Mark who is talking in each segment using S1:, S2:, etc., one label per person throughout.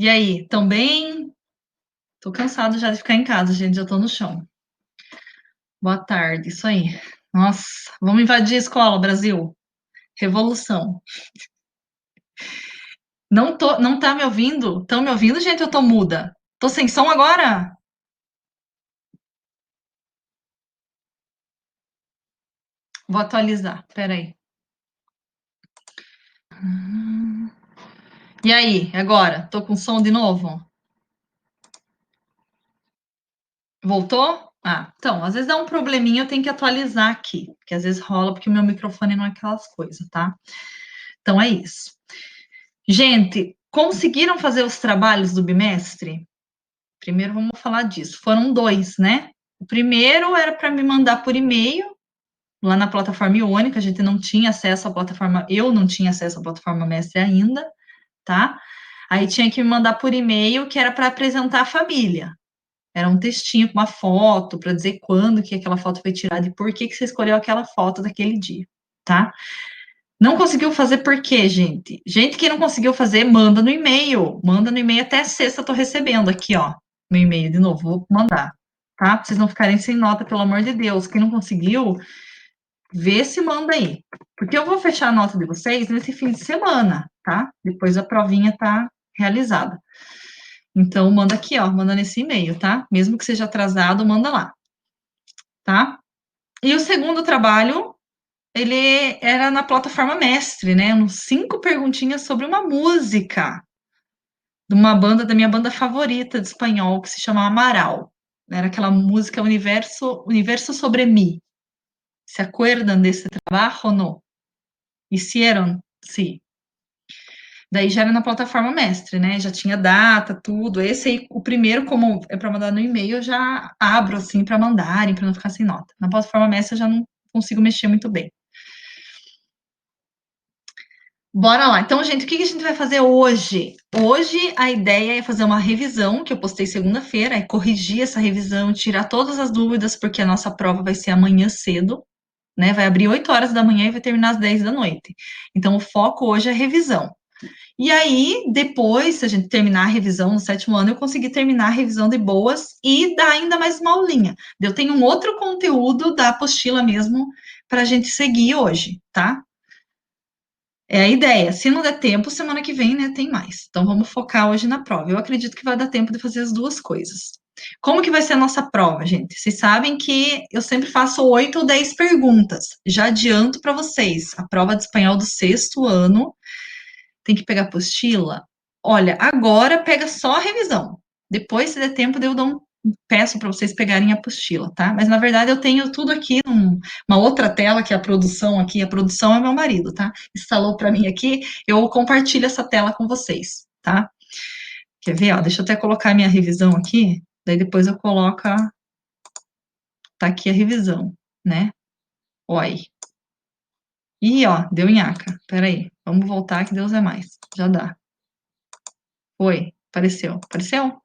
S1: E aí, tão bem? Tô cansado já de ficar em casa, gente, já tô no chão. Boa tarde, isso aí. Nossa, vamos invadir a escola, Brasil. Revolução. Não tá me ouvindo? Estão me ouvindo, gente? Eu tô muda. Tô sem som agora? Vou atualizar, peraí. E aí, agora? Tô com som de novo? Voltou? Ah, então, às vezes dá um probleminha, eu tenho que atualizar aqui, porque às vezes rola porque o meu microfone não é aquelas coisas, tá? Então é isso. Gente, conseguiram fazer os trabalhos do bimestre? Primeiro vamos falar disso. Foram dois, né? O primeiro era para me mandar por e-mail, lá na plataforma Iônica, a gente não tinha acesso à plataforma, eu não tinha acesso à plataforma Mestre ainda, tá? Aí tinha que me mandar por e-mail, que era para apresentar a família. Era um textinho com uma foto, para dizer quando que aquela foto foi tirada e por que que você escolheu aquela foto daquele dia, tá? Não conseguiu fazer por quê, gente? Gente que não conseguiu fazer, manda no e-mail. Manda no e-mail até sexta, eu tô recebendo aqui, ó. Meu e-mail de novo, vou mandar, tá? Pra vocês não ficarem sem nota, pelo amor de Deus. Quem não conseguiu, vê se manda aí. Porque eu vou fechar a nota de vocês nesse fim de semana, tá? Depois a provinha tá realizada. Então, manda aqui, ó. Manda nesse e-mail, tá? Mesmo que seja atrasado, manda lá, tá? E o segundo trabalho ele era na plataforma Mestre, né? Uns 5 perguntinhas sobre uma música de uma banda, da minha banda favorita de espanhol, que se chama Amaral. Era aquela música Universo sobre mí. ¿Se acuerdan desse trabalho ou não? Hicieron? Sim. Daí já era na plataforma Mestre, né? Já tinha data, tudo. Esse aí, o primeiro, como é para mandar no e-mail, eu já abro assim para mandarem, para não ficar sem nota. Na plataforma Mestre eu já não consigo mexer muito bem. Bora lá. Então, gente, o que que a gente vai fazer hoje? Hoje a ideia é fazer uma revisão que eu postei segunda-feira, é corrigir essa revisão, tirar todas as dúvidas, porque a nossa prova vai ser amanhã cedo, né? Vai abrir 8 horas da manhã e vai terminar às 10 da noite. Então, o foco hoje é revisão. E aí, depois, se a gente terminar a revisão no sétimo ano, eu consegui terminar a revisão de boas e dar ainda mais uma aulinha. Eu tenho um outro conteúdo da apostila mesmo para a gente seguir hoje, tá? É a ideia. Se não der tempo, semana que vem, né, tem mais. Então vamos focar hoje na prova. Eu acredito que vai dar tempo de fazer as duas coisas. Como que vai ser a nossa prova, gente? Vocês sabem que eu sempre faço 8 ou 10 perguntas. Já adianto para vocês, a prova de espanhol do sexto ano tem que pegar apostila. Olha, agora pega só a revisão. Depois, se der tempo, eu dou peço para vocês pegarem a apostila, tá? Mas na verdade eu tenho tudo aqui numa outra tela que é a produção aqui. A produção é meu marido, tá? Instalou para mim aqui. Eu compartilho essa tela com vocês, tá? Quer ver? Ó, deixa eu até colocar minha revisão aqui. Daí depois eu coloco. Tá aqui a revisão, né? Oi. Ih, ó, deu nhaca. Peraí. Vamos voltar que Deus é mais. Já dá. Oi. Apareceu. Apareceu?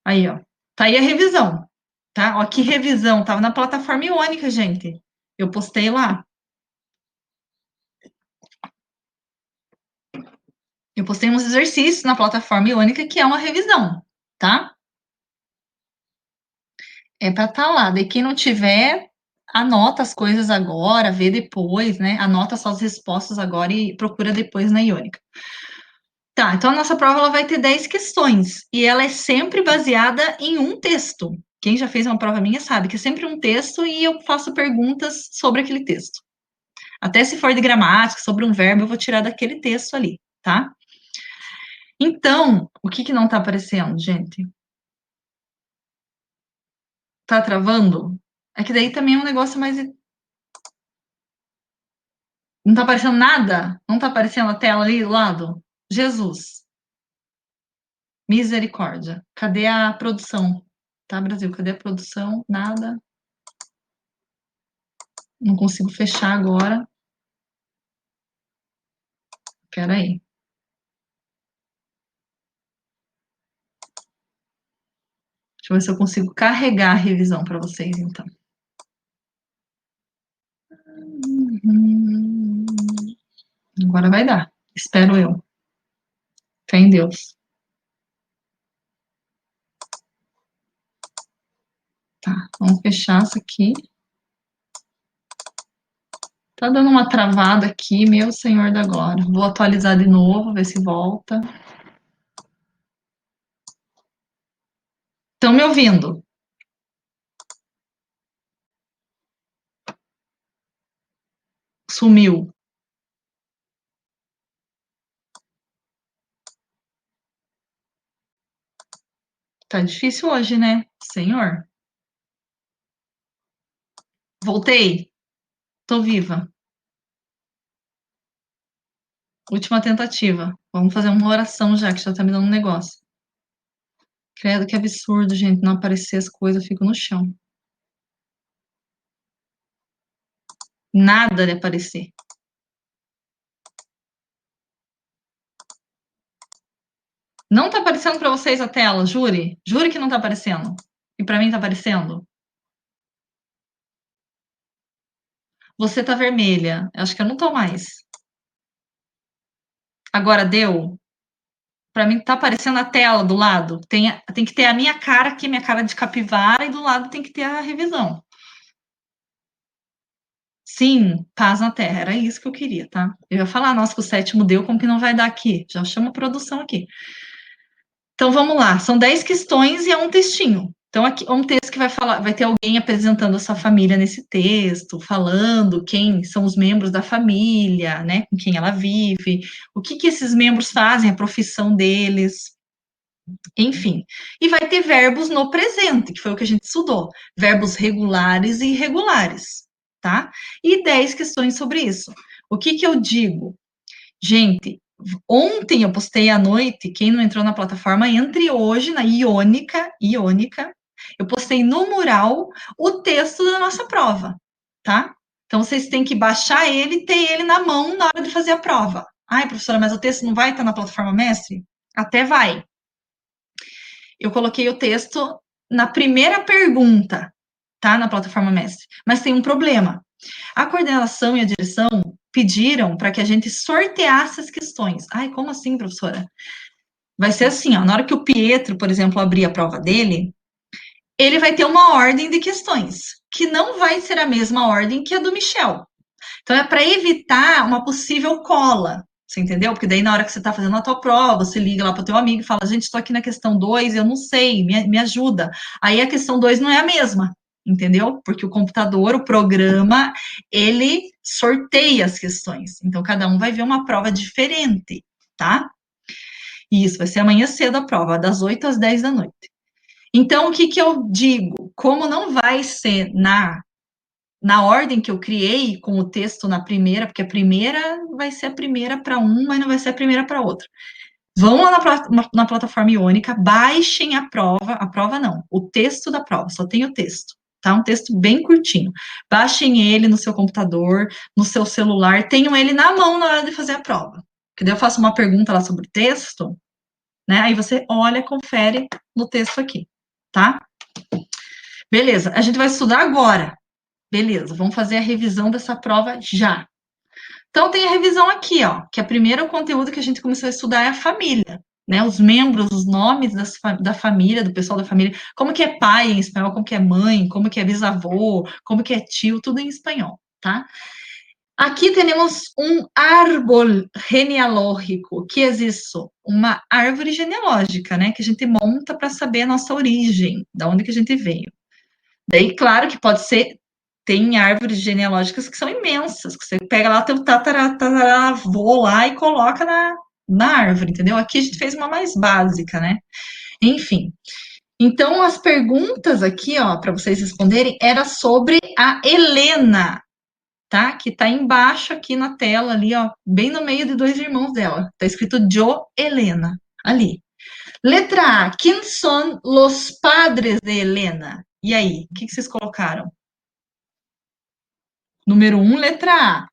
S1: Aí, ó. Tá aí a revisão, tá? Ó, que revisão. Tava na plataforma Iônica, gente. Eu postei lá. Eu postei uns exercícios na plataforma Iônica que é uma revisão, tá? É para estar lá. Daí quem não tiver, anota as coisas agora, vê depois, né? Anota só as respostas agora e procura depois na Iônica. Tá, então a nossa prova ela vai ter 10 questões e ela é sempre baseada em um texto. Quem já fez uma prova minha sabe que é sempre um texto e eu faço perguntas sobre aquele texto. Até se for de gramática, sobre um verbo, eu vou tirar daquele texto ali, tá? Então, o que que não tá aparecendo, gente? Tá travando? É que daí também é um negócio mais. Não tá aparecendo nada? Não tá aparecendo a tela ali do lado? Jesus, misericórdia. Cadê a produção? Tá, Brasil? Cadê a produção? Nada. Não consigo fechar agora. Peraí. Deixa eu ver se eu consigo carregar a revisão para vocês, então. Agora vai dar. Espero eu. Fé em Deus. Tá, vamos fechar isso aqui. Tá dando uma travada aqui, meu senhor da glória. Vou atualizar de novo, ver se volta. Estão me ouvindo? Sumiu. Tá difícil hoje, né? Senhor. Voltei. Tô viva. Última tentativa. Vamos fazer uma oração já, que já tá me dando um negócio. Credo, que absurdo, gente. Não aparecer as coisas, eu fico no chão. Nada de aparecer. Não tá aparecendo pra vocês a tela, jure? Jure que não tá aparecendo. E pra mim tá aparecendo? Você tá vermelha. Acho que eu não tô mais. Agora deu? Pra mim tá aparecendo a tela do lado. Tem que ter a minha cara aqui, minha cara de capivara, e do lado tem que ter a revisão. Sim, paz na terra. Era isso que eu queria, tá? Eu ia falar, nossa, que o sétimo deu, como que não vai dar aqui? Já chama a produção aqui. Então vamos lá, são 10 questões e é um textinho. Então aqui é um texto que vai falar, vai ter alguém apresentando a sua família nesse texto, falando quem são os membros da família, né, com quem ela vive, o que que esses membros fazem, a profissão deles, enfim. E vai ter verbos no presente, que foi o que a gente estudou, verbos regulares e irregulares, tá? E 10 questões sobre isso. O que que eu digo? Gente, ontem eu postei à noite, quem não entrou na plataforma, entre hoje na Iônica, eu postei no mural o texto da nossa prova, tá? Então vocês têm que baixar ele e ter ele na mão na hora de fazer a prova. Ai, professora, mas o texto não vai estar na plataforma mestre? Até vai. Eu coloquei o texto na primeira pergunta, tá? Na plataforma mestre. Mas tem um problema. A coordenação e a direção pediram para que a gente sorteasse as questões. Ai, como assim, professora? Vai ser assim, ó, na hora que o Pietro, por exemplo, abrir a prova dele, ele vai ter uma ordem de questões, que não vai ser a mesma ordem que a do Michel. Então, é para evitar uma possível cola. Você entendeu? Porque daí, na hora que você está fazendo a tua prova, você liga lá para o teu amigo e fala, gente, estou aqui na questão 2, eu não sei, me ajuda. Aí a questão 2 não é a mesma, entendeu? Porque o computador, o programa, ele sorteia as questões. Então, cada um vai ver uma prova diferente, tá? E isso vai ser amanhã cedo a prova, das 8 às 10 da noite. Então, o que que eu digo? Como não vai ser na ordem que eu criei, com o texto na primeira, porque a primeira vai ser a primeira para um, mas não vai ser a primeira para outra. Vão lá na plataforma Iônica, baixem a prova não, o texto da prova, só tem o texto, tá? Um texto bem curtinho. Baixem ele no seu computador, no seu celular, tenham ele na mão na hora de fazer a prova. Porque daí eu faço uma pergunta lá sobre o texto, né? Aí você olha, confere no texto aqui, tá? Beleza, a gente vai estudar agora. Beleza, vamos fazer a revisão dessa prova já. Então, tem a revisão aqui, ó, que a primeiro conteúdo que a gente começou a estudar é a família, né? Os membros, os nomes da família, do pessoal da família, como que é pai em espanhol, como que é mãe, como que é bisavô, como que é tio, tudo em espanhol, tá? Aqui temos um árbol genealógico. O que é isso? Uma árvore genealógica, né? Que a gente monta para saber a nossa origem, da onde que a gente veio. Daí, claro que pode ser, tem árvores genealógicas que são imensas, que você pega lá teu tataravô lá e coloca na árvore, entendeu? Aqui a gente fez uma mais básica, né? Enfim. Então, as perguntas aqui, ó, para vocês responderem, era sobre a Helena, tá? Que tá embaixo aqui na tela, ali, ó, bem no meio de dois irmãos dela. Tá escrito Jo Helena, ali. Letra A, quem são os padres de Helena? E aí, o que vocês colocaram? Número 1, letra A.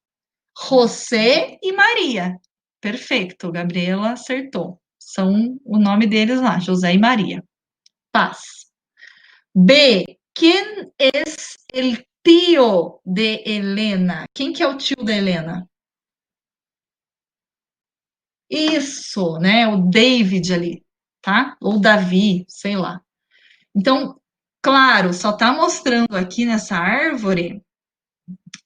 S1: José e Maria. Perfeito, Gabriela acertou. São o nome deles lá, José e Maria. Paz. B. Quem é o tio de Helena? Quem que é o tio da Helena? Isso, né? O David ali, tá? Ou Davi, sei lá. Então, Claro, só está mostrando aqui nessa árvore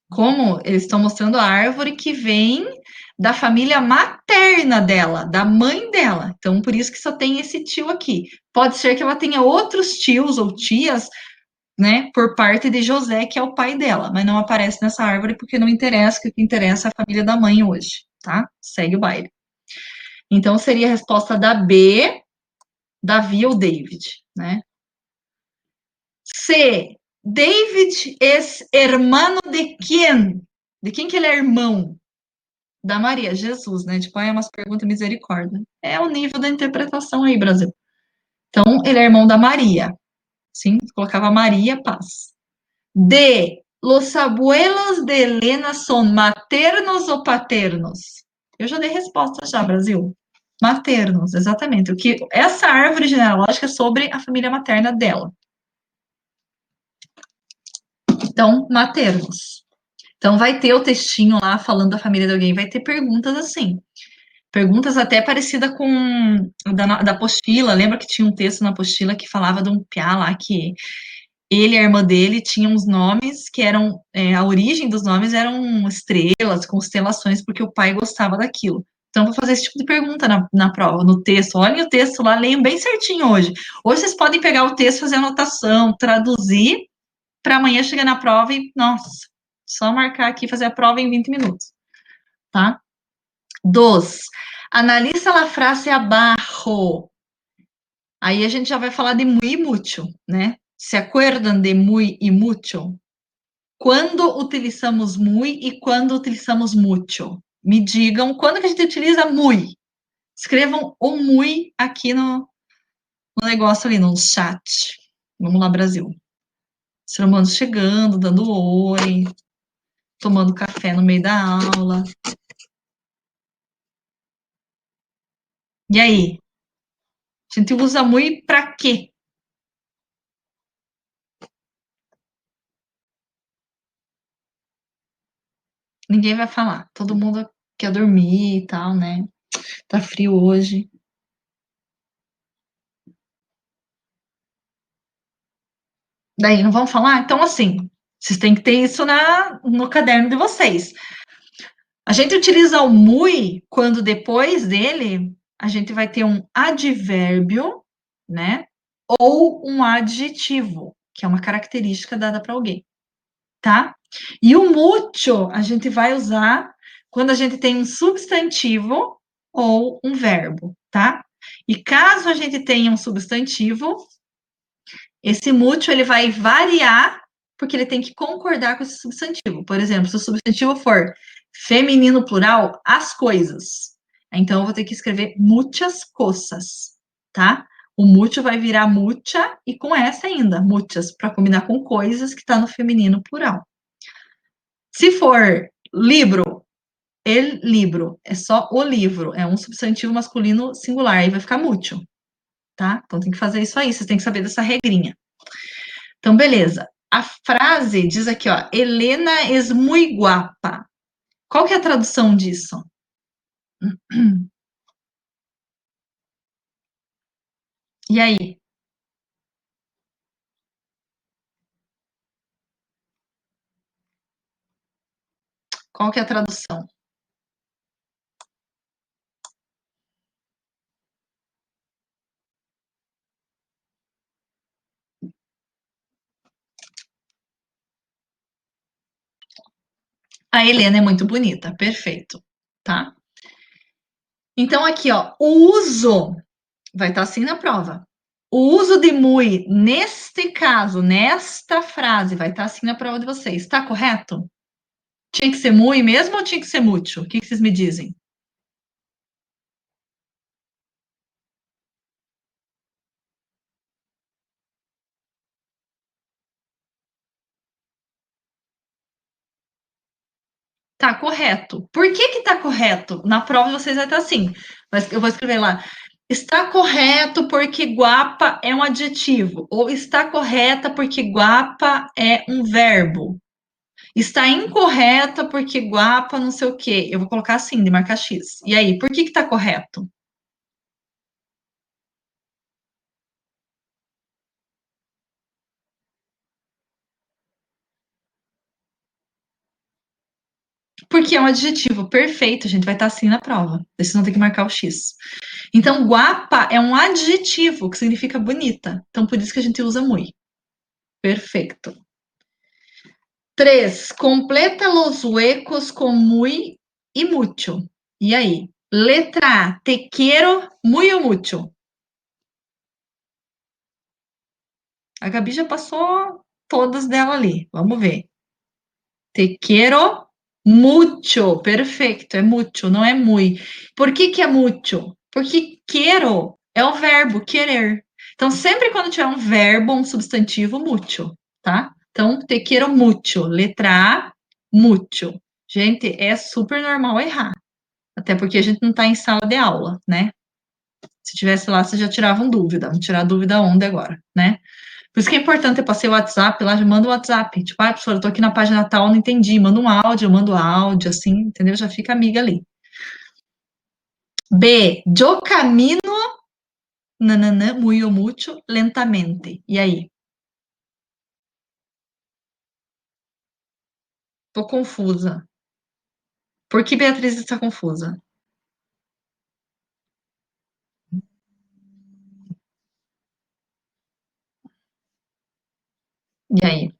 S1: como eles estão mostrando a árvore que vem da família materna dela, da mãe dela. Então, por isso que só tem esse tio aqui. Pode ser que ela tenha outros tios ou tias, né, por parte de José, que é o pai dela, mas não aparece nessa árvore porque não interessa, que o que interessa é a família da mãe hoje, tá? Segue o baile. Então, seria a resposta da B, Davi ou David, né? C. David es hermano de quem? De quem que ele é irmão? Da Maria, Jesus, né? Tipo, é umas perguntas misericórdia. É o nível da interpretação aí, Brasil. Então, ele é irmão da Maria. Sim, colocava Maria Paz. D. Los abuelos de Helena são maternos ou paternos? Eu já dei resposta já, Brasil. Maternos, exatamente. O que essa árvore genealógica é sobre a família materna dela. Então, maternos. Então, vai ter o textinho lá falando da família de alguém, vai ter perguntas assim. Perguntas até parecida com da apostila. Lembra que tinha um texto na apostila que falava de um piá lá que ele e a irmã dele tinham uns nomes que eram, a origem dos nomes eram estrelas, constelações, porque o pai gostava daquilo. Então, vou fazer esse tipo de pergunta na prova, no texto. Olhem o texto lá, leiam bem certinho hoje. Hoje vocês podem pegar o texto, fazer anotação, traduzir, para amanhã chegar na prova e, nossa, só marcar aqui e fazer a prova em 20 minutos, tá? 2. Analiza a frase abaixo. Aí a gente já vai falar de muy e mucho, né? Se acuerdan de muy e mucho? Quando utilizamos muy e quando utilizamos mucho? Me digam quando que a gente utiliza muy. Escrevam o muy aqui no negócio ali, no chat. Vamos lá, Brasil. Ser humano chegando, dando oi, tomando café no meio da aula. E aí? A gente usa muy para quê? Ninguém vai falar. Todo mundo quer dormir e tal, né? Tá frio hoje. Daí não vão falar? Então, assim, vocês têm que ter isso no caderno de vocês. A gente utiliza o muy quando depois dele a gente vai ter um advérbio, né? Ou um adjetivo, que é uma característica dada para alguém, tá? E o mucho a gente vai usar quando a gente tem um substantivo ou um verbo, tá? E caso a gente tenha um substantivo, esse mútil ele vai variar porque ele tem que concordar com esse substantivo. Por exemplo, se o substantivo for feminino plural, as coisas. Então eu vou ter que escrever muitas coisas, tá? O mútil vai virar mucha e com essa ainda, muitas, para combinar com coisas que está no feminino plural. Se for livro, el libro, é só o livro, é um substantivo masculino singular, aí vai ficar mútil, tá? Então tem que fazer isso aí, vocês têm que saber dessa regrinha. Então, beleza. A frase diz aqui, ó, Helena es muy guapa. Qual que é a tradução disso? E aí? Qual que é a tradução? A Helena é muito bonita, perfeito, tá? Então, aqui, ó, o uso vai estar assim na prova. O uso de muy, neste caso, nesta frase, vai estar assim na prova de vocês. Está correto? Tinha que ser muy mesmo ou tinha que ser mucho? O que que vocês me dizem? Tá correto. Por que que tá correto? Na prova vocês vai estar assim. Mas eu vou escrever lá. Está correto porque guapa é um adjetivo. Ou está correta porque guapa é um verbo. Está incorreta porque guapa não sei o quê. Eu vou colocar assim, de marcar X. E aí, por que que tá correto? Porque é um adjetivo perfeito, gente. Vai estar assim na prova. Daí vocês vão ter que marcar o X. Então, guapa é um adjetivo que significa bonita. Então, por isso que a gente usa muy. Perfeito. 3. Completa los huecos con muy y mucho. E aí? Letra A. Te quiero muy o mucho. A Gabi já passou todas dela ali. Vamos ver. Te quiero mucho. Perfeito. É mucho, não é muy. Por que que é mucho? Porque quero é o verbo querer. Então, sempre quando tiver um verbo, um substantivo, mucho, tá? Então, te quiero mucho. Letra A, mucho. Gente, é super normal errar. Até porque a gente não está em sala de aula, né? Se tivesse lá, vocês já tiravam dúvida. Vamos tirar dúvida onde agora, né? Por isso que é importante, eu passei o WhatsApp lá, já manda o WhatsApp. Tipo, ah, professora, eu tô aqui na página tal, não entendi. Manda um áudio, eu mando áudio, assim, entendeu? Já fica amiga ali. B, yo camino, nananã, muy o mucho, lentamente. E aí? Tô confusa. Por que Beatriz está confusa? E aí?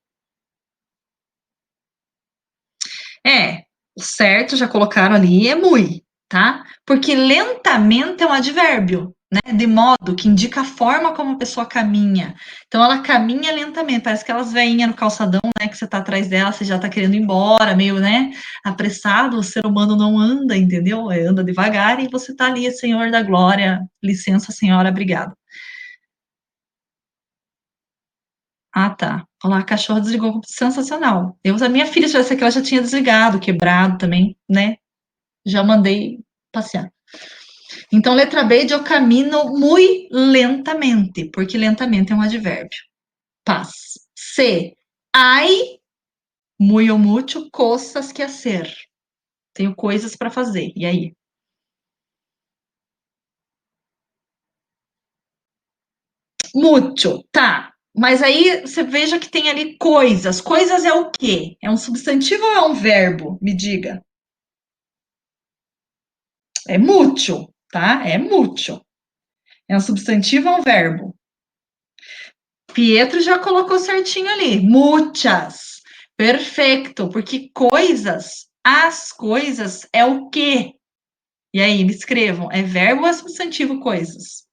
S1: É, o certo, já colocaram ali, é muy, tá? Porque lentamente é um advérbio, né? De modo, que indica a forma como a pessoa caminha. Então, ela caminha lentamente, parece que elas veinhas no calçadão, né? Que você tá atrás dela, você já tá querendo ir embora, meio, né? Apressado, o ser humano não anda, entendeu? Anda devagar e você tá ali, Senhor da Glória, licença, senhora, obrigada. Ah, tá. Olha lá, a cachorra desligou, sensacional. A minha filha, se tivesse aqui, ela já tinha desligado, quebrado também, né? Já mandei passear. Então, letra B, eu camino muy lentamente, porque lentamente é um advérbio. Paz. C, hay muy ou mucho cosas que hacer. Tenho coisas para fazer. E aí? Mucho, tá. Mas aí você veja que tem ali coisas. Coisas é o quê? É um substantivo ou é um verbo? Me diga. É mucho, tá? É mucho. É um substantivo ou um verbo? Pietro já colocou certinho ali. Muitas. Perfeito, porque coisas, as coisas é o quê? E aí, me escrevam, é verbo ou é substantivo coisas?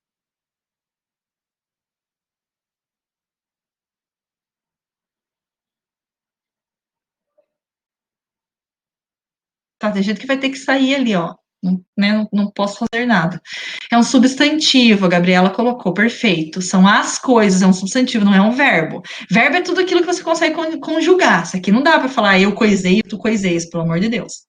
S1: Tá, tem gente que vai ter que sair ali, ó. Não, né, não posso fazer nada. É um substantivo, a Gabriela colocou, perfeito. São as coisas, é um substantivo, não é um verbo. Verbo é tudo aquilo que você consegue conjugar. Isso aqui não dá para falar eu coisei, tu coiseis, pelo amor de Deus.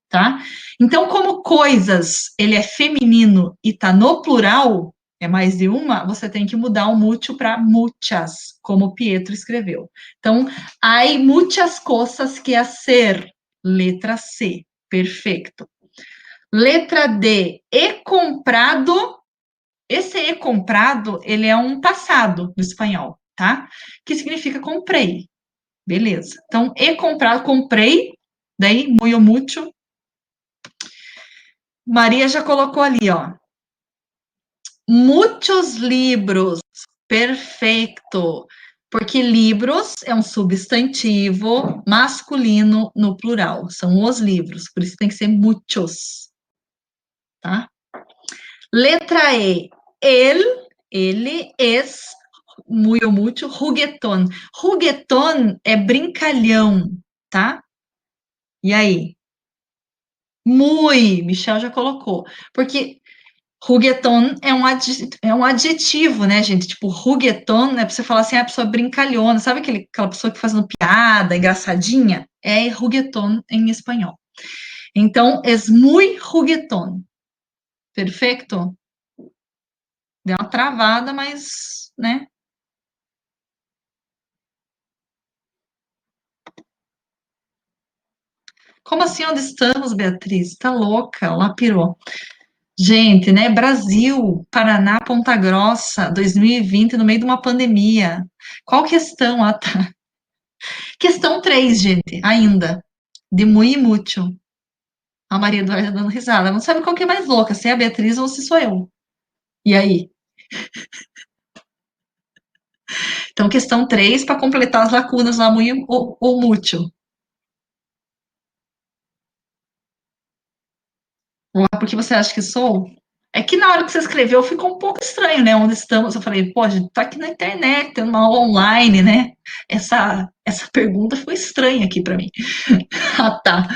S1: Tá? Então, como coisas, ele é feminino e tá no plural, é mais de uma, você tem que mudar o mútil para muchas, como o Pietro escreveu. Então, hay muchas cosas que hacer. Letra C. Perfeito. Letra D. E comprado. Esse e comprado, ele é um passado no espanhol, tá? Que significa comprei. Beleza. Então, e comprado, comprei. Daí, muy o mucho. Maria já colocou ali, ó. Muitos livros. Perfeito. Porque livros é um substantivo masculino no plural. São os livros. Por isso tem que ser muitos, tá? Letra E. Ele es muito, muito juguetón. Juguetón é brincalhão, tá? E aí? Muy, Michel já colocou. Porque Rugueton é um adjetivo, né, gente? Tipo, rugueton é pra você falar assim, a pessoa brincalhona. Sabe aquela pessoa que fazendo piada, engraçadinha? É rugueton em espanhol. Então, es muy juguetón. Perfeito? Deu uma travada, mas, né? Como assim, onde estamos, Beatriz? Tá louca, lá pirou. Gente, né? Brasil, Paraná, Ponta Grossa, 2020, no meio de uma pandemia. Qual questão? Ah, tá. Questão 3, gente, ainda. De muy e mucho. A Maria Eduarda dando risada. Não sabe qual que é mais louca, se é a Beatriz ou se sou eu. E aí? Então, questão 3 para completar as lacunas lá, muito ou mútil. Porque você acha que sou? É que na hora que você escreveu ficou um pouco estranho, né? Onde estamos? Eu falei, pô, a gente tá aqui na internet, tem uma aula online, né? Essa pergunta foi estranha aqui para mim. Ah, tá.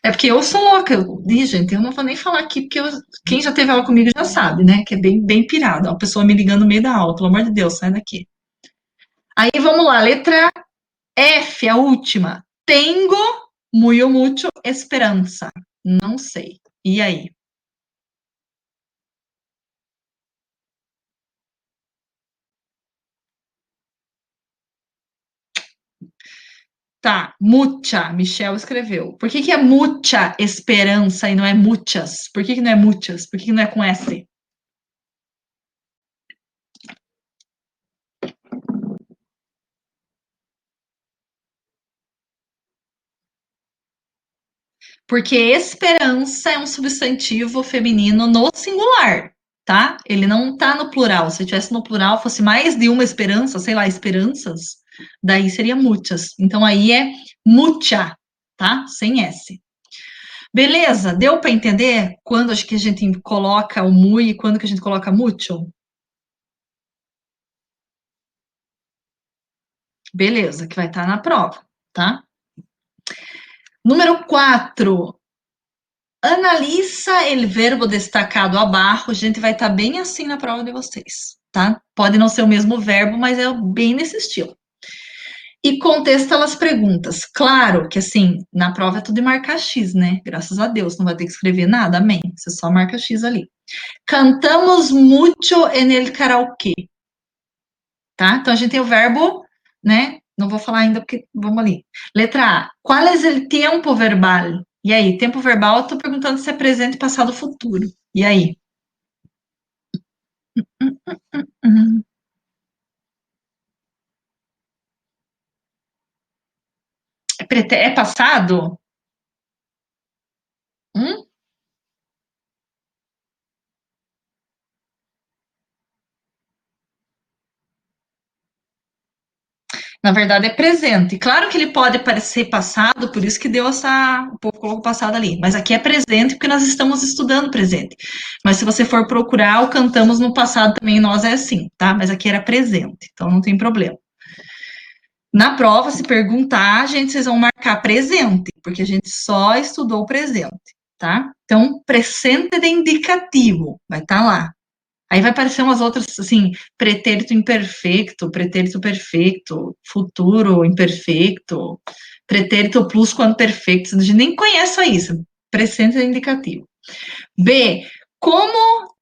S1: É porque eu sou louca. Gente, eu não vou nem falar aqui, porque quem já teve aula comigo já sabe, né? Que é bem pirada. Uma pessoa me ligando no meio da aula, pelo amor de Deus, sai daqui. Aí vamos lá, letra F, a última. Tengo muito mucho esperança. Não sei. E aí? Tá, mucha, Michel escreveu. Por que é mucha esperança e não é muchas? Por que não é muchas? Por que não é com S? Porque esperança é um substantivo feminino no singular, tá? Ele não tá no plural. Se tivesse no plural, fosse mais de uma esperança, sei lá, esperanças, daí seria muchas. Então aí é mucha, tá? Sem S. Beleza, deu para entender quando acho que a gente coloca o muy e quando que a gente coloca mucho? Beleza, que vai estar na prova, tá? Número 4. Analisa el verbo destacado abaixo. A gente vai estar bem assim na prova de vocês, tá? Pode não ser o mesmo verbo, mas é bem nesse estilo. E contesta as perguntas. Claro que, assim, na prova é tudo de marcar X, né? Graças a Deus, não vai ter que escrever nada, amém. Você só marca X ali. Cantamos mucho en el karaoke, tá? Então a gente tem o verbo, né? Não vou falar ainda porque vamos ali. Letra A. Qual é o tempo verbal? E aí, tempo verbal, eu tô perguntando se é presente, passado, futuro. E aí? Uhum. É passado? Hum? Na verdade, é presente. Claro que ele pode parecer passado, por isso que deu essa. O povo colocou passado ali. Mas aqui é presente porque nós estamos estudando presente. Mas se você for procurar, o cantamos no passado também, nós é assim, tá? Mas aqui era presente, então não tem problema. Na prova, se perguntar, gente, vocês vão marcar presente, porque a gente só estudou o presente, tá? Então, presente de indicativo, vai estar lá. Aí vai aparecer umas outras, assim, pretérito imperfeito, pretérito perfeito, futuro imperfeito, pretérito plusquamperfeito. A gente nem conhece isso. Presente de indicativo. B. Como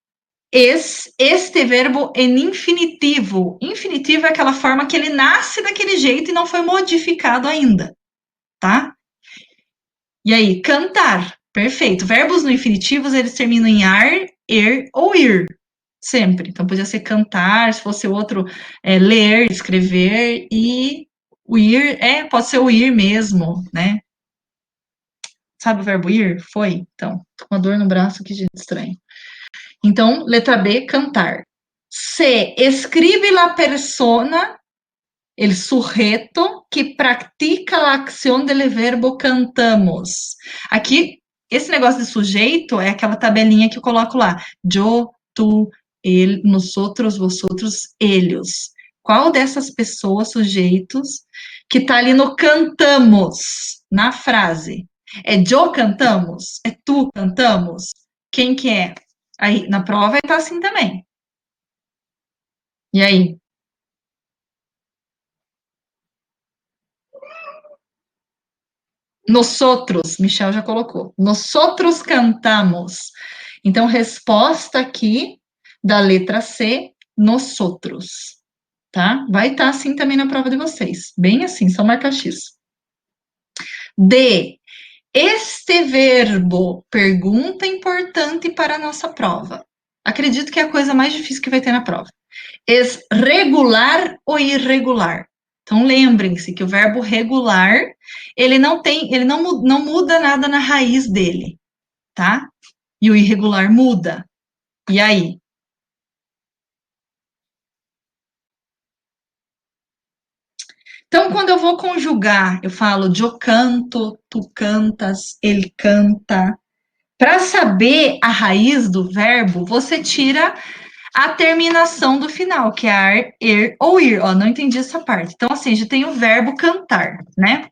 S1: este verbo em infinitivo. Infinitivo é aquela forma que ele nasce daquele jeito e não foi modificado ainda, tá? E aí, cantar. Perfeito. Verbos no infinitivos, eles terminam em ar, er ou ir. Sempre. Então, podia ser cantar, se fosse outro, ler, escrever, e o ir, pode ser o ir mesmo, né? Sabe o verbo ir? Foi? Então, tô com uma dor no braço, que gente estranho. Então, letra B, cantar. C, escribe la persona, el sujeto que practica la acción del verbo cantamos. Aqui, esse negócio de sujeito é aquela tabelinha que eu coloco lá. Yo, tu, ele, nosotros, vosotros, ellos. Qual dessas pessoas, sujeitos, que tá ali no cantamos, na frase? É yo cantamos? É tu cantamos? Quem que é? Aí, na prova vai estar assim também. E aí? Nosotros, Michel já colocou. Nosotros cantamos. Então, resposta aqui da letra C, nosotros. Tá? Vai estar assim também na prova de vocês. Bem assim, só marca X. D. Este verbo, pergunta importante para a nossa prova. Acredito que é a coisa mais difícil que vai ter na prova. Es regular ou irregular? Então lembrem-se que o verbo regular, ele não muda nada na raiz dele, tá? E o irregular muda. E aí? Então, quando eu vou conjugar, eu falo eu canto, tu cantas, ele canta. Para saber a raiz do verbo, você tira a terminação do final, que é ar, er ou ir. Ó, não entendi essa parte. Então, assim, já tem o verbo cantar, né?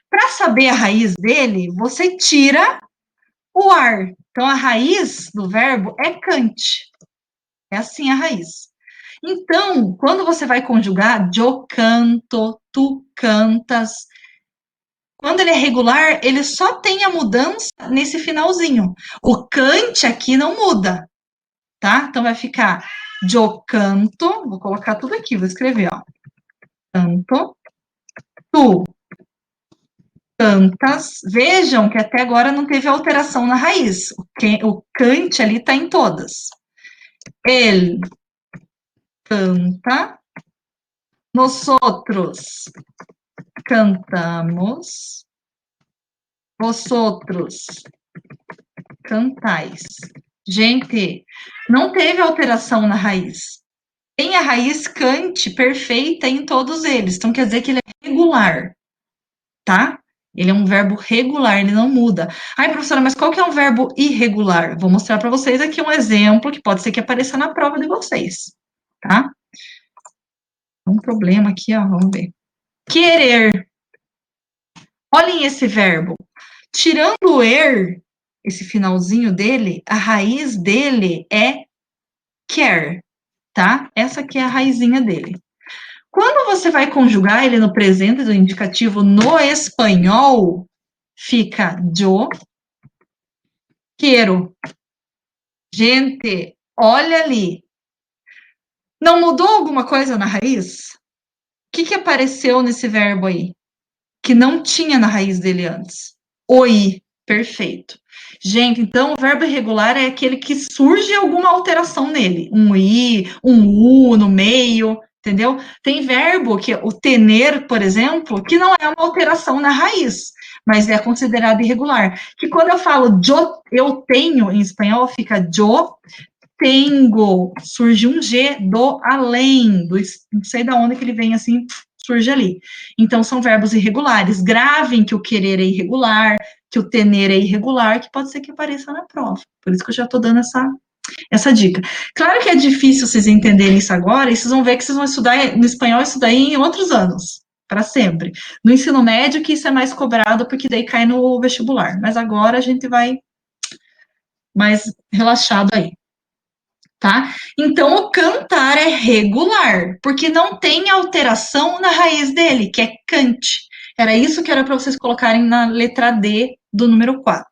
S1: Para saber a raiz dele, você tira o ar. Então, a raiz do verbo é cante. É assim a raiz. Então, quando você vai conjugar, eu canto, tu cantas, quando ele é regular, ele só tem a mudança nesse finalzinho. O cante aqui não muda, tá? Então vai ficar eu canto, vou colocar tudo aqui, vou escrever, ó. Canto, tu cantas. Vejam que até agora não teve alteração na raiz. O cante ali tá em todas. Ele canta, nosotros cantamos, vosotros cantais. Gente, não teve alteração na raiz. Tem a raiz cante perfeita em todos eles. Então quer dizer que ele é regular, tá? Ele é um verbo regular, ele não muda. Ai, professora, mas qual que é um verbo irregular? Vou mostrar para vocês aqui um exemplo que pode ser que apareça na prova de vocês, tá? Um problema aqui, ó, vamos ver. Querer. Olhem esse verbo. Tirando o er, esse finalzinho dele, a raiz dele é quer, tá? Essa aqui é a raizinha dele. Quando você vai conjugar ele no presente do indicativo no espanhol, fica yo quiero. Gente, olha ali. Não mudou alguma coisa na raiz? O que apareceu nesse verbo aí? Que não tinha na raiz dele antes. Oi, perfeito. Gente, então o verbo irregular é aquele que surge alguma alteração nele. Um i, um u no meio, entendeu? Tem verbo que o tener, por exemplo, que não é uma alteração na raiz, mas é considerado irregular. Que quando eu falo eu tenho em espanhol, fica yo tengo, surge um G do além, não sei de onde que ele vem assim, surge ali. Então, são verbos irregulares. Gravem que o querer é irregular, que o tener é irregular, que pode ser que apareça na prova. Por isso que eu já estou dando essa dica. Claro que é difícil vocês entenderem isso agora, e vocês vão ver que vocês vão estudar no espanhol isso daí em outros anos, para sempre. No ensino médio, que isso é mais cobrado, porque daí cai no vestibular. Mas agora a gente vai mais relaxado aí, tá? Então, o cantar é regular, porque não tem alteração na raiz dele, que é cante. Era isso que era para vocês colocarem na letra D do número 4,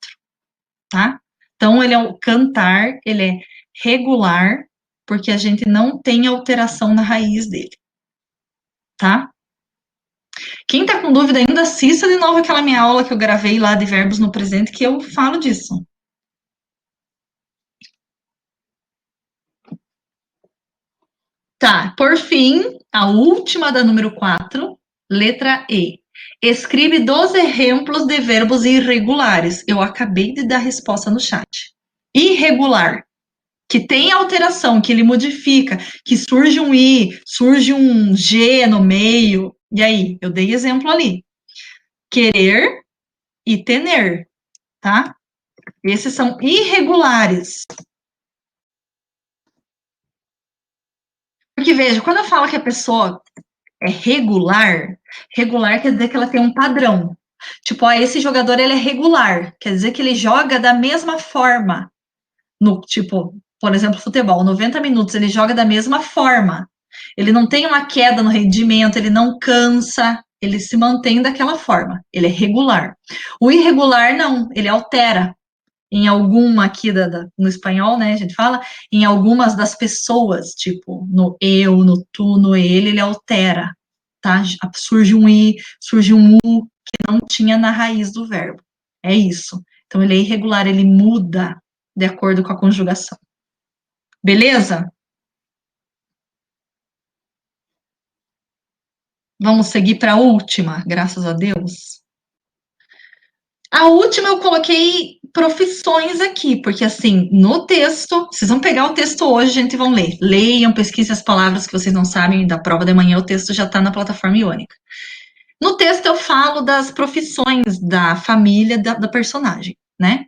S1: tá? Então, ele é o cantar, ele é regular, porque a gente não tem alteração na raiz dele, tá? Quem tá com dúvida ainda, assista de novo aquela minha aula que eu gravei lá de verbos no presente, que eu falo disso. Tá, por fim, a última da número 4, letra E. Escreve 12 exemplos de verbos irregulares. Eu acabei de dar a resposta no chat. Irregular, que tem alteração, que ele modifica, que surge um I, surge um G no meio. E aí, eu dei exemplo ali. Querer e tener, tá? Esses são irregulares. Porque veja, quando eu falo que a pessoa é regular, regular quer dizer que ela tem um padrão. Tipo, ó, esse jogador ele é regular, quer dizer que ele joga da mesma forma. No tipo, por exemplo, futebol, 90 minutos ele joga da mesma forma. Ele não tem uma queda no rendimento, ele não cansa, ele se mantém daquela forma. Ele é regular. O irregular não, ele altera. Em alguma aqui no espanhol, né, a gente fala, em algumas das pessoas, tipo, no eu, no tu, no ele altera, tá? Surge um i, surge um u que não tinha na raiz do verbo. É isso. Então, ele é irregular, ele muda de acordo com a conjugação. Beleza? Vamos seguir para a última, graças a Deus. A última eu coloquei profissões aqui, porque assim, no texto, vocês vão pegar o texto hoje, gente, e vão ler. Leiam, pesquisem as palavras que vocês não sabem da prova de amanhã, o texto já está na plataforma Iônica. No texto eu falo das profissões da família da personagem, né?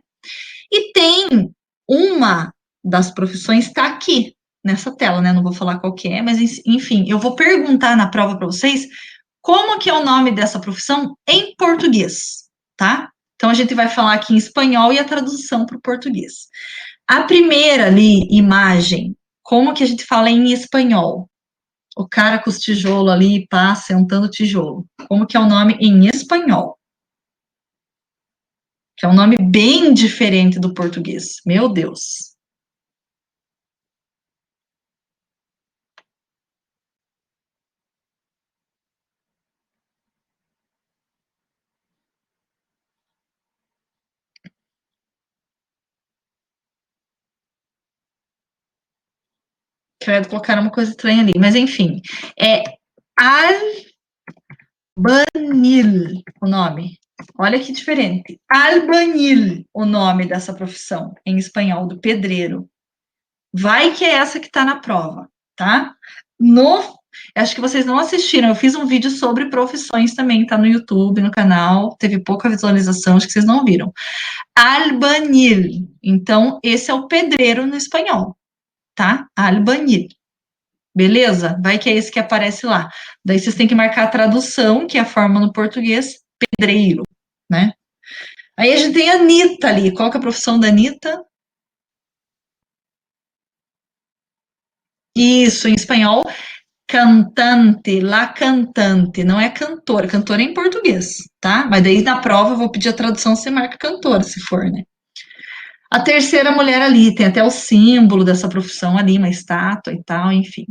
S1: E tem uma das profissões está aqui nessa tela, né? Não vou falar qual que é, mas enfim, eu vou perguntar na prova para vocês como que é o nome dessa profissão em português, tá? Então a gente vai falar aqui em espanhol e a tradução para o português. A primeira ali, imagem, como que a gente fala em espanhol? O cara com os tijolos ali, pá, sentando tijolo. Como que é o nome em espanhol? Que é um nome bem diferente do português. Meu Deus. Credo, colocaram uma coisa estranha ali. Mas enfim, é albanil o nome. Olha que diferente. Albanil, o nome dessa profissão, em espanhol, do pedreiro. Vai que é essa que está na prova, tá? Acho que vocês não assistiram, eu fiz um vídeo sobre profissões também, tá no YouTube, no canal, teve pouca visualização, acho que vocês não viram. Albanil. Então, esse é o pedreiro no espanhol, tá? Albanil. Beleza? Vai que é esse que aparece lá. Daí vocês têm que marcar a tradução, que é a forma no português, pedreiro, né? Aí a gente tem a Anitta ali. Qual que é a profissão da Anitta? Isso, em espanhol, cantante, la cantante, não é cantora. Cantora é em português, tá? Mas daí na prova eu vou pedir a tradução, você marca cantora, se for, né? A terceira mulher ali, tem até o símbolo dessa profissão ali, uma estátua e tal, enfim.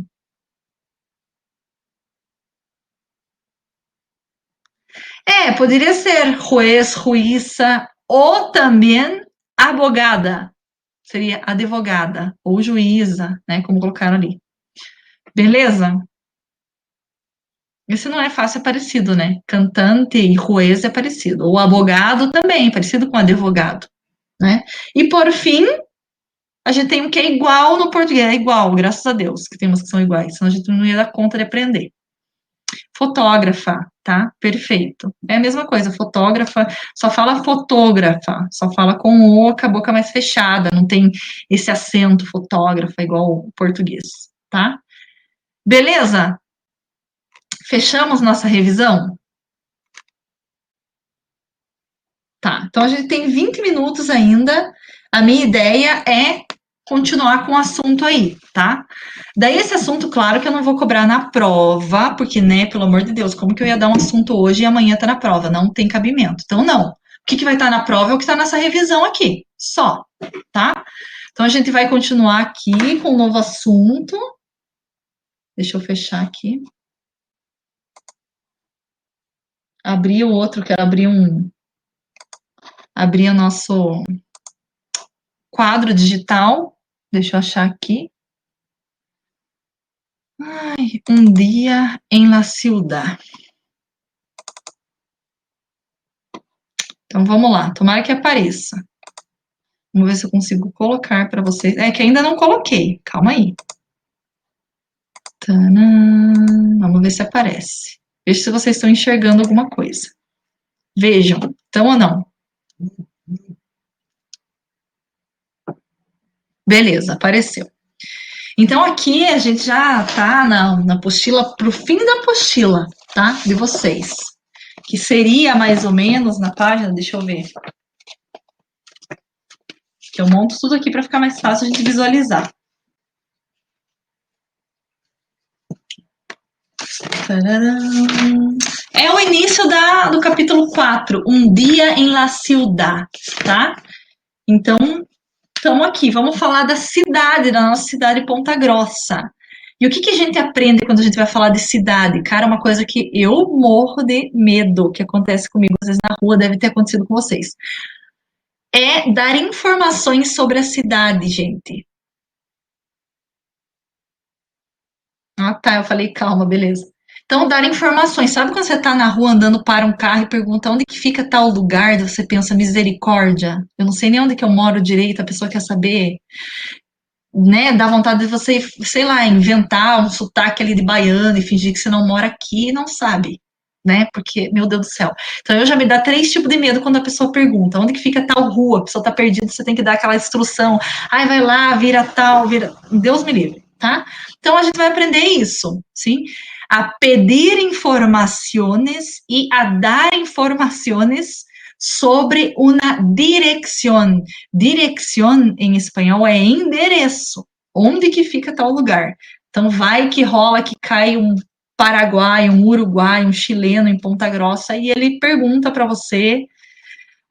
S1: É, poderia ser juez, juíza, ou também abogada. Seria advogada, ou juíza, né? Como colocaram ali. Beleza? Esse não é fácil, é parecido, né? Cantante e juez é parecido. O advogado também, parecido com advogado, né? E por fim, a gente tem um que é igual no português, é igual, graças a Deus, que temos que são iguais, senão a gente não ia dar conta de aprender. Fotógrafa, tá? Perfeito. É a mesma coisa, fotógrafa, só fala fotógrafa, só fala com o, com a boca mais fechada, não tem esse acento fotógrafa igual o português, tá? Beleza? Fechamos nossa revisão? Tá, então a gente tem 20 minutos ainda. A minha ideia é continuar com o assunto aí, tá? Daí esse assunto, claro que eu não vou cobrar na prova, porque, né, pelo amor de Deus, como que eu ia dar um assunto hoje e amanhã tá na prova? Não tem cabimento. Então, não. O que que vai estar na prova é o que está nessa revisão aqui, só, tá? Então a gente vai continuar aqui com um novo assunto. Deixa eu fechar aqui. Abrir o outro, quero abrir o nosso quadro digital. Deixa eu achar aqui. Um dia em La Ciudad. Então vamos lá, tomara que apareça. Vamos ver se eu consigo colocar para vocês. É que ainda não coloquei, calma aí. Tadã. Vamos ver se aparece. Veja se vocês estão enxergando alguma coisa. Vejam, estão ou não? Beleza, apareceu. Então aqui a gente já tá na apostila, pro fim da apostila, tá? De vocês. Que seria mais ou menos na página, deixa eu ver. Que eu monto tudo aqui para ficar mais fácil a gente visualizar. É o início do capítulo 4, Um Dia em La Ciudad, tá? Então, estamos aqui, vamos falar da cidade, da nossa cidade Ponta Grossa. E o que a gente aprende quando a gente vai falar de cidade? Cara, uma coisa que eu morro de medo que acontece comigo, às vezes na rua, deve ter acontecido com vocês. É dar informações sobre a cidade, gente. Ah, tá, eu falei calma, beleza. Então, dar informações. Sabe quando você está na rua andando para um carro e pergunta onde que fica tal lugar? Daí você pensa, misericórdia. Eu não sei nem onde que eu moro direito, a pessoa quer saber, né? Dá vontade de você, sei lá, inventar um sotaque ali de baiano e fingir que você não mora aqui e não sabe, né? Porque, meu Deus do céu. Então, eu já me dá 3 tipos de medo quando a pessoa pergunta onde que fica tal rua, a pessoa está perdida, você tem que dar aquela instrução. Ai, vai lá, vira tal, vira. Deus me livre, tá? Então, a gente vai aprender isso, sim? A pedir informações e a dar informações sobre uma direção. Direção em espanhol é endereço. Onde que fica tal lugar? Então vai que rola que cai um paraguaio, um uruguaio, um chileno em Ponta Grossa e ele pergunta para você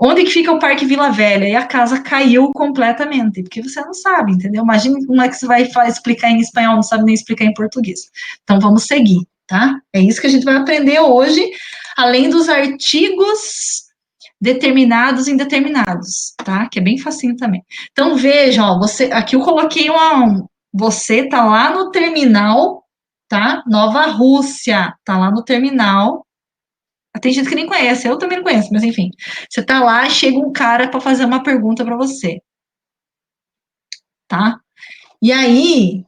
S1: onde que fica o Parque Vila Velha e a casa caiu completamente, porque você não sabe, entendeu? Imagina como é que você vai explicar em espanhol, não sabe nem explicar em português. Então vamos seguir, tá? É isso que a gente vai aprender hoje, além dos artigos determinados e indeterminados, tá? Que é bem facinho também. Então vejam, ó, você, aqui eu coloquei você tá lá no terminal, tá? Nova Rússia, tá lá no terminal. Tem gente que nem conhece, eu também não conheço, mas enfim. Você tá lá, chega um cara para fazer uma pergunta para você, tá? E aí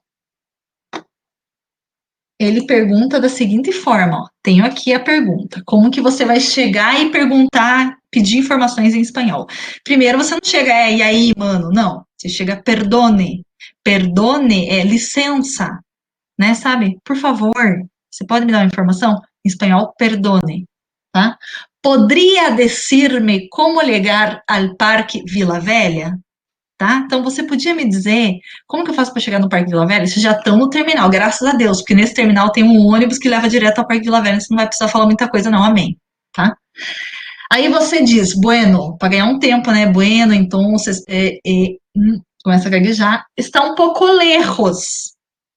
S1: ele pergunta da seguinte forma, ó, tenho aqui a pergunta, como que você vai chegar e perguntar, pedir informações em espanhol? Primeiro, você não chega, e aí, mano, não, você chega, perdone, perdone é licença, né, sabe? Por favor, você pode me dar uma informação? Em espanhol, perdone, tá? Podria decir-me como chegar ao Parque Vila Velha? Tá? Então, você podia me dizer como que eu faço para chegar no Parque Vila Velha? Vocês já estão no terminal, graças a Deus, porque nesse terminal tem um ônibus que leva direto ao Parque Vila Velha, você não vai precisar falar muita coisa, não, amém. Tá? Aí você diz, bueno, para ganhar um tempo, né? Bueno, então, começa a gaguejar, está um pouco lejos,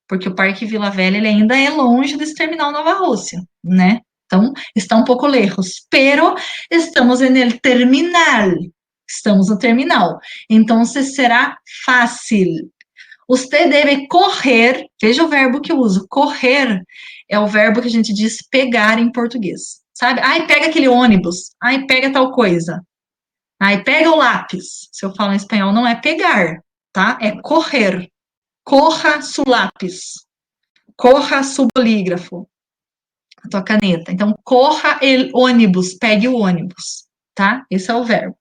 S1: porque o Parque Vila Velha ele ainda é longe desse terminal Nova Rússia, né? Então, está um pouco lejos, pero estamos en el terminal. Estamos no terminal. Então, será fácil. Você deve correr. Veja o verbo que eu uso. Correr é o verbo que a gente diz pegar em português. Sabe? Ai, pega aquele ônibus. Ai, pega tal coisa. Ai, pega o lápis. Se eu falo em espanhol, não é pegar, tá? É correr. Corra su lápis. Corra su bolígrafo. A tua caneta. Então, corra el ônibus. Pegue o ônibus, tá? Esse é o verbo.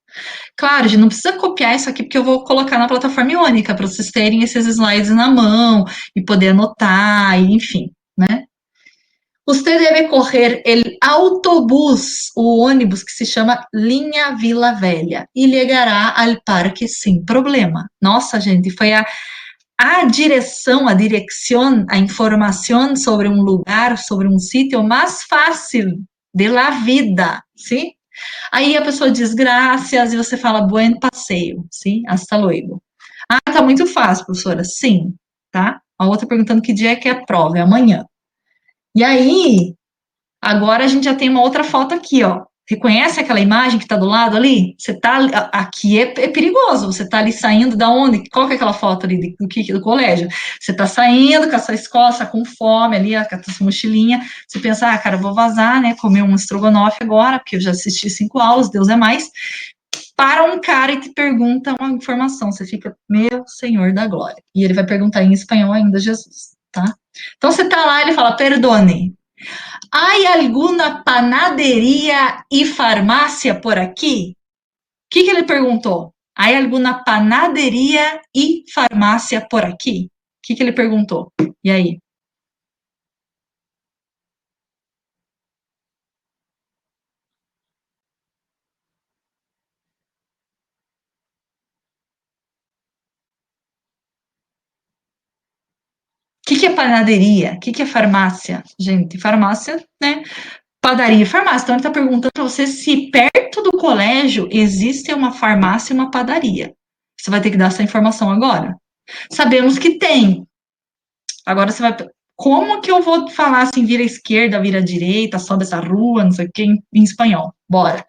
S1: Claro, a gente não precisa copiar isso aqui, porque eu vou colocar na plataforma Iônica para vocês terem esses slides na mão e poder anotar, e enfim, né? Você deve correr o autobús, o ônibus que se chama Linha Vila Velha, e chegará ao parque sem problema. Nossa, gente, foi a direção, a direção, a informação sobre um lugar, sobre um sítio mais fácil de la vida, sim? Aí a pessoa diz graças e você fala buen passeio, sim? Hasta luego. Ah, tá muito fácil, professora. Sim, tá? A outra perguntando que dia é que é a prova, é amanhã. E aí, agora a gente já tem uma outra foto aqui, ó. Reconhece aquela imagem que está do lado ali? Você tá aqui é perigoso. Você está ali saindo da onde? Qual que é aquela foto ali do colégio? Você está saindo com a sua escola, tá com fome ali, com a sua mochilinha. Você pensa, ah, cara, eu vou vazar, né? Comer um estrogonofe agora, porque eu já assisti 5 aulas, Deus é mais. Para um cara e te pergunta uma informação, você fica, meu Senhor da glória. E ele vai perguntar em espanhol ainda, Jesus, tá? Então você tá lá, ele fala, perdone. Há alguma panaderia e farmácia por aqui? O que ele perguntou? Há alguma panaderia e farmácia por aqui? O que ele perguntou? E aí? O que é panaderia? O que é farmácia? Gente, farmácia, né? Padaria e farmácia. Então, ele está perguntando para você se perto do colégio existe uma farmácia e uma padaria. Você vai ter que dar essa informação agora. Sabemos que tem. Agora você vai. Como que eu vou falar assim, vira esquerda, vira direita, sobe essa rua, não sei o que, em espanhol? Bora.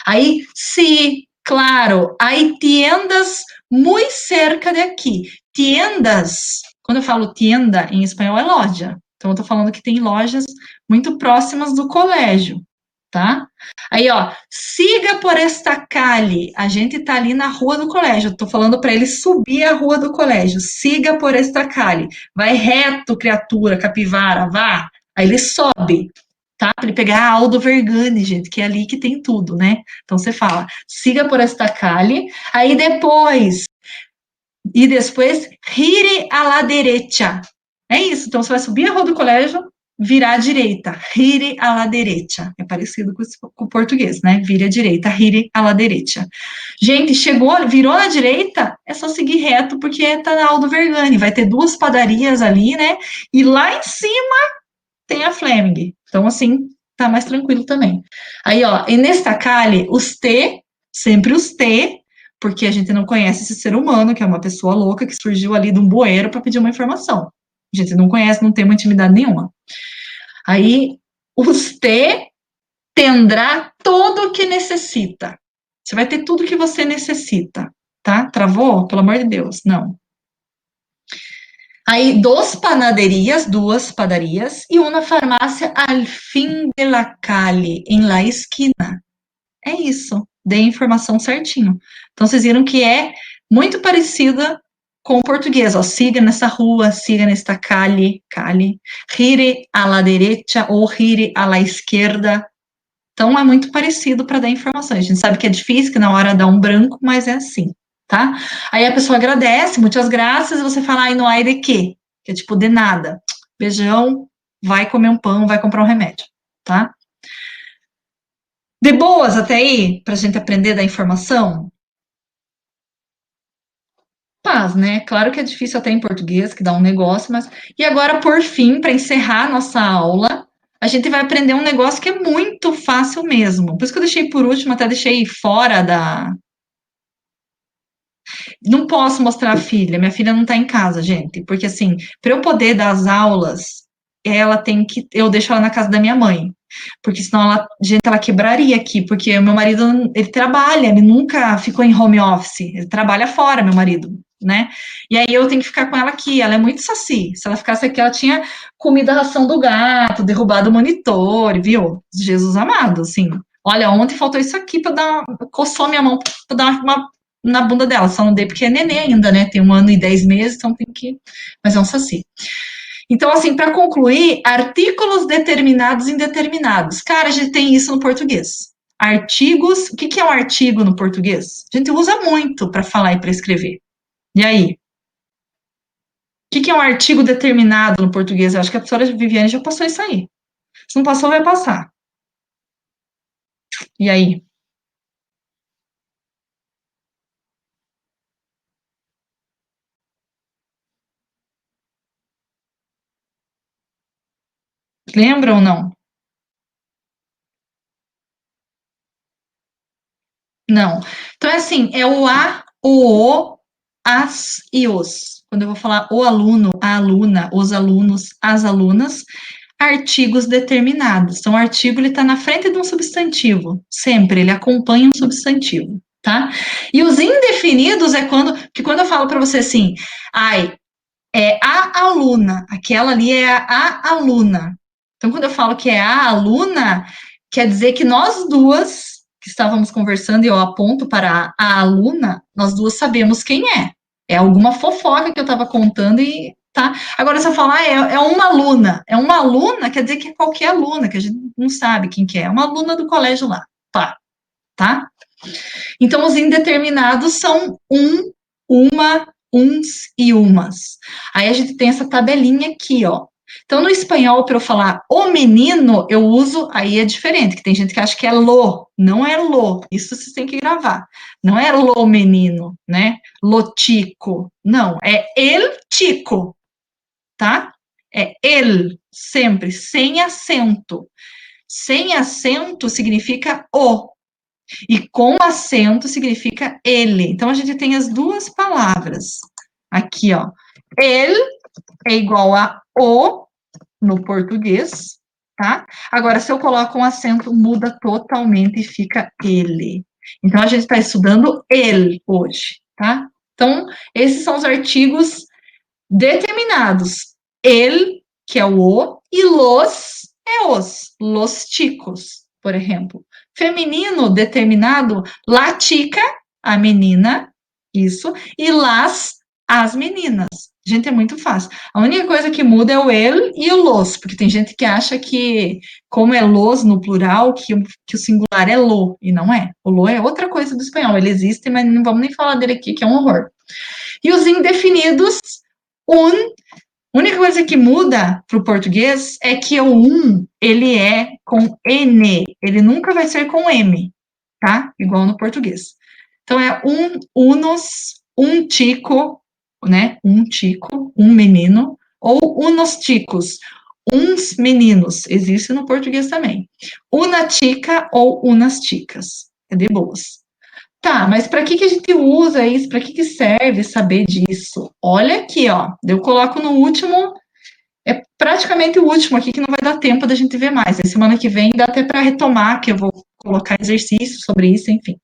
S1: Aí, sim, claro, hay tiendas muito cerca de aqui. Tiendas, quando eu falo tienda em espanhol, é loja, Então, eu tô falando que tem lojas muito próximas do colégio, tá? Aí, ó, siga por esta calle. A gente tá ali na rua do colégio. Eu tô falando para ele subir a rua do colégio. Siga por esta calle. Vai reto, criatura, capivara, vá. Aí ele sobe, tá? Para ele pegar a Aldo Vergani, gente, que é ali que tem tudo, né? Então você fala, siga por esta calle. Aí depois, e depois, gire a la derecha. É isso. Então você vai subir a rua do colégio, virar à direita. Gire a la derecha. É parecido com o português, né? Vire à direita, gire a la derecha. Gente, chegou, virou na direita, é só seguir reto, porque tá na Aldo Vergani. Vai ter duas padarias ali, né? E lá em cima tem a Fleming. Então, assim, tá mais tranquilo também. Aí, ó, e nesta calle, os T, sempre os T, porque a gente não conhece esse ser humano, que é uma pessoa louca que surgiu ali de um bueiro para pedir uma informação. A gente não conhece, não tem uma intimidade nenhuma. Aí, os T tendrá tudo o que necessita. Você vai ter tudo que você necessita, tá? Travou? Pelo amor de Deus, não. Aí, duas padarias e uma farmácia al fim de la calle, em la esquina. É isso, dei a informação certinho. Então, vocês viram que é muito parecida com o português, ó, siga nessa rua, siga nesta calle, gire a la derecha ou gire a la izquierda. Então, é muito parecido para dar informações. A gente sabe que é difícil, que na hora dá um branco, mas é assim, tá? Aí a pessoa agradece, muitas graças, e você fala, ai, não há de quê? Que é tipo, de nada. Beijão, vai comer um pão, vai comprar um remédio, tá? De boas até aí, pra gente aprender da informação? Paz, né? Claro que é difícil até em português, que dá um negócio, mas. E agora, por fim, para encerrar nossa aula, a gente vai aprender um negócio que é muito fácil mesmo. Por isso que eu deixei por último, até deixei fora da. Não posso mostrar a filha, minha filha não tá em casa, gente, porque assim, para eu poder dar as aulas, ela tem que. Eu deixo ela na casa da minha mãe. Porque senão ela, gente, ela quebraria aqui, porque o meu marido, ele trabalha, ele nunca ficou em home office, ele trabalha fora, meu marido, né? E aí eu tenho que ficar com ela aqui, ela é muito saci. Se ela ficasse aqui, ela tinha comido a ração do gato, derrubado o monitor, viu? Jesus amado, assim. Olha, ontem faltou isso aqui para dar, coçou minha mão para dar uma na bunda dela, só não dei porque é neném ainda, né? Tem 1 ano e 10 meses, então tem que. Mas é um saci. Então, assim, para concluir, artículos determinados e indeterminados. Cara, a gente tem isso no português. Artigos, o que que é um artigo no português? A gente usa muito para falar e para escrever. E aí? O que que é um artigo determinado no português? Eu acho que a professora Viviane já passou isso aí. Se não passou, vai passar. E aí? Lembra ou não? Não. Então, é assim, é o a, o, as e os. Quando eu vou falar o aluno, a aluna, os alunos, as alunas, artigos determinados. Então, o artigo ele está na frente de um substantivo, sempre, ele acompanha um substantivo, tá? E os indefinidos é quando, que quando eu falo para você assim, ai, é a aluna, aquela ali é a aluna. Então, quando eu falo que é a aluna, quer dizer que nós duas que estávamos conversando e eu aponto para a aluna, nós duas sabemos quem é. É alguma fofoca que eu estava contando e tá. Agora, se eu falar, é uma aluna, quer dizer que é qualquer aluna, que a gente não sabe quem que é uma aluna do colégio lá, tá? Então, os indeterminados são uma, uns e umas. Aí a gente tem essa tabelinha aqui, ó. Então, no espanhol, para eu falar o menino, eu uso, aí é diferente, que tem gente que acha que é lo, não é lo, isso vocês têm que gravar. Não é lo menino, né? Lo tico, não, é el tico, tá? É el, sempre, sem acento. Sem acento significa o, e com acento significa ele. Então a gente tem as duas palavras. Aqui, ó. Ele é igual a o no português, tá? Agora, se eu coloco um acento, muda totalmente e fica ele. Então a gente está estudando ele hoje, tá? Então, esses são os artigos determinados. Ele que é o o, e los é los chicos, por exemplo. Feminino determinado, la chica, a menina, isso, e as meninas. Gente, é muito fácil. A única coisa que muda é o el e o los, porque tem gente que acha que, como é los no plural, que o singular é lo, e não é. O lo é outra coisa do espanhol, ele existe, mas não vamos nem falar dele aqui, que é um horror. E os indefinidos, un. A única coisa que muda para o português é que o ele é com N, ele nunca vai ser com M, tá? Igual no português. Então, é unos, chico, né? Chico, menino, ou unos chicos, uns meninos, existe no português também. Una chica ou unas chicas, é de boas. Tá, mas para que a gente usa isso? Para que serve saber disso? Olha aqui, ó. Eu coloco no último, é praticamente o último aqui que não vai dar tempo da gente ver mais. A semana que vem dá até para retomar, que eu vou colocar exercício sobre isso, enfim.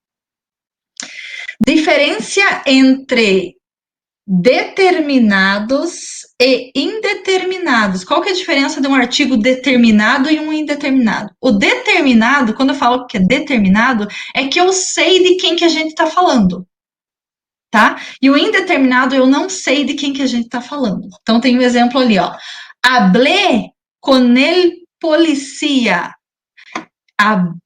S1: Diferença entre determinados e indeterminados. Qual que é a diferença de um artigo determinado e um indeterminado? O determinado, quando eu falo que é determinado, é que eu sei de quem que a gente está falando, tá? E o indeterminado, eu não sei de quem que a gente está falando. Então, tem um exemplo ali, ó. Hablé con el policía.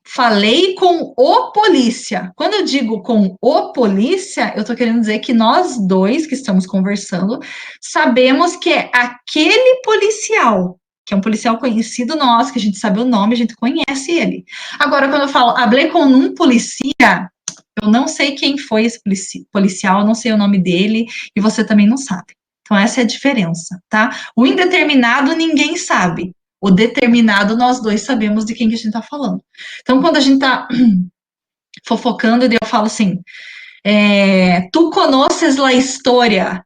S1: Falei com o polícia. Quando eu digo com o polícia, eu estou querendo dizer que nós dois que estamos conversando sabemos que é aquele policial, que é um policial conhecido nosso, que a gente sabe o nome, a gente conhece ele. Agora, quando eu falo hablei com um polícia, eu não sei quem foi esse policial, não sei o nome dele, e você também não sabe. Então, essa é a diferença, tá? O indeterminado, ninguém sabe. O determinado, nós dois sabemos de quem que a gente está falando. Então, quando a gente está fofocando, eu falo assim, tu conoces la história.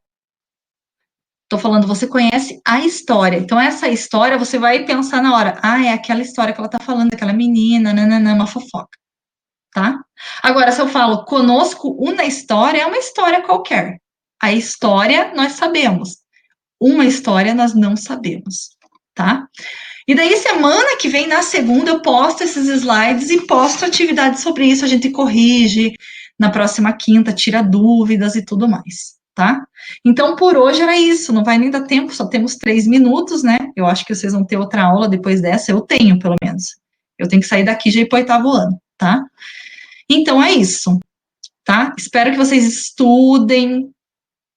S1: Estou falando, você conhece a história. Então, essa história, você vai pensar na hora, é aquela história que ela está falando, aquela menina, nananã, uma fofoca, tá? Agora, se eu falo, conosco uma história, é uma história qualquer. A história, nós sabemos. Uma história, nós não sabemos, tá? E daí, semana que vem, na segunda, eu posto esses slides e posto atividades sobre isso. A gente corrige, na próxima quinta, tira dúvidas e tudo mais, tá? Então, por hoje era isso. Não vai nem dar tempo, só temos 3 minutos, né? Eu acho que vocês vão ter outra aula depois dessa. Eu tenho, pelo menos. Eu tenho que sair daqui já ir para o 8º ano, tá? Então, é isso, tá? Espero que vocês estudem,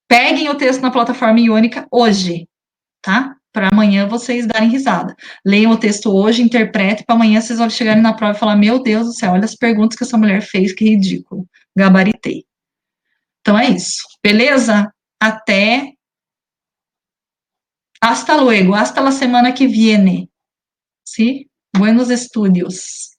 S1: peguem o texto na plataforma Iônica hoje, tá? Para amanhã vocês darem risada. Leiam o texto hoje, interpretem, para amanhã vocês vão chegarem na prova e falar: meu Deus do céu, olha as perguntas que essa mulher fez, que ridículo. Gabaritei. Então é isso, beleza? Até. Hasta luego, hasta la semana que viene. ¿Sí? Buenos estudios.